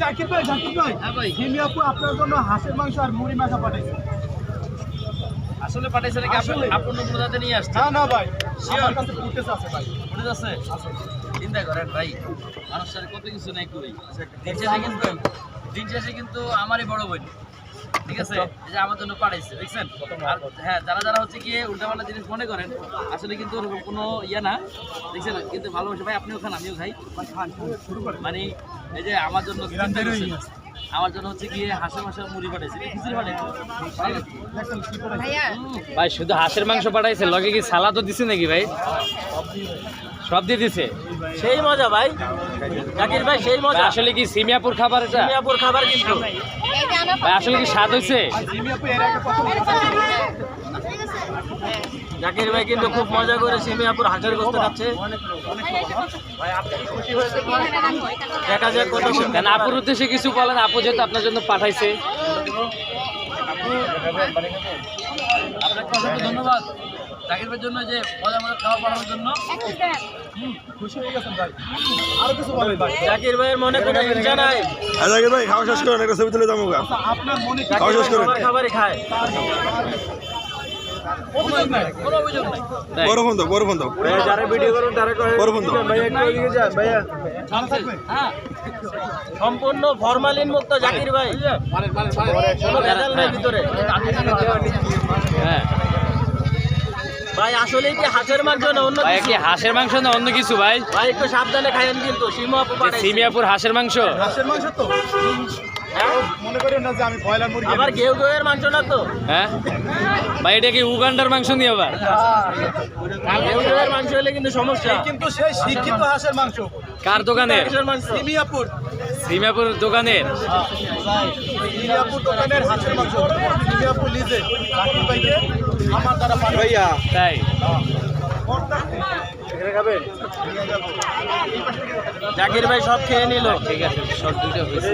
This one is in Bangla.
জাকির ভাই হ্যাঁ ভাই, হিমি আপু আপনার জন্য হাঁসের মাংস আর মুড়ি মাখা পাঠাইছে। আসলে পাঠাইছে নাকি? আসলে। আপন নমুনা যাতে নিয়ে আসছে। না ভাই Sure? আমার কাছে ফুটেজ আছে ভাই। মনে আছে? আছে। চিন্তা করেন ভাই, মানুষের কত কিছু নাই কই। দিন শেষে কিন্তু আমারই বড় বোন, ঠিক আছে, এই যে আমার জন্য পাঠাইছে, দেখছেন? আর হ্যাঁ, যারা হচ্ছে গিয়ে উল্টাপাল্টা জিনিস মনে করেন, আসলে কিন্তু ওরকম কোনো ইয়ে না, দেখছেন? কিন্তু ভালোবাসে ভাই, আপনিও খান আমিও খাই। শুরু করে মানে এই যে আমার জন্য ইরান চিন্তা বের হয়ে করছেন। গেছে। আমার জন্য হচ্ছে গিয়ে হাঁসের মাংসের মুড়ি পাঠাইছে, খিচুড়ি পাঠাইছে। দেখছেন কি পাঠাইছে? ভাই শুধু হাঁসের মাংস পাঠাইছে, লগে কি সালাদও দিছে নাকি ভাই? সব দিয়ে দিছে। সেই মজা ভাই, জাকির ভাই, সেই মজা। আসলে কি সিমিয়াপুর খাবার এটা? মিয়াপুর খাবার কিন্তু ভাই আসলে কি স্বাদ হয়েছে? হিমি আপু এর আগে প্রথম জাকির ভাই কিন্তু খুব মজা করে সিমিয়াপুর হাঁসের গোস্ত খাচ্ছে। দেখা যাক কত কেন আপুর উদ্দেশ্যে কিছু বলেন, আপু যেহেতু আপনার জন্য পাঠাইছে। আপনাকে অসংখ্য ধন্যবাদ জাকির ভাইয়ের জন্য, যে মজা মজা খাওয়া পাঠানোর জন্য। খুশি হয়ে গেছেন ভাই। আরো কিছু বলেন ভাই। জাকির ভাইয়ের মনে কোনো হিংসা নাই, জাকির ভাই খাওয়া শেষ করেন, একটা ছবি তুলে যাবো গা। আচ্ছা, আপনার মনে কি খাওয়া শেষ করেন। সবার খাবারই খায়, অভিযোগ নাই? কোনো অভিযোগ নাই। তাই? বড় ফোন দাও, বড় ফোন দাও, যারা ভিডিও করুন তারা বড় ফোন দাও। জানা থাকবে? হ্যাঁ, সম্পূর্ণ ফরমালিন মুক্ত জাকির ভাই, কোনো ভেজাল নেই ভিতরে। হ্যাঁ ভাই আসলেই কি হাঁসের মাংস না অন্য ভাই, কিছু? কি হাঁসের মাংস না অন্য কিছু ভাই? ভাই একটু সাবধানে খাইয়েন কিন্তু, সিমু আপু যে পাঠাইছে। সিমিয়াপুর হাঁসের মাংস? হাঁসের মাংস তো হ্যাঁ? মনে করেন না যে আমি ব্রয়লার মুরগি আবার এনেছি। ঘেউ এর মাংস না তো? হ্যাঁ ভাই, এটা কি উগান্ডার মাংস নিয়ে আবার? ঘেউ এর মাংস হলে কিন্তু সমস্যা। কিন্তু সেই শিক্ষিত হাঁসের মাংস কার দোকানের? হাঁসের মাংস। হিমিয়াপুর সিমিয়াপুর দোকানের? হিমিয়াপুর দোকানের হাঁসের মাংস হিমিয়াপুর লিজে জাকির ভাইকে আমার দ্বারা পাঠাইছে। তাই? জাকির ভাই সব খেয়ে নিল। ঠিক আছে, সব দুটো হয়েছে।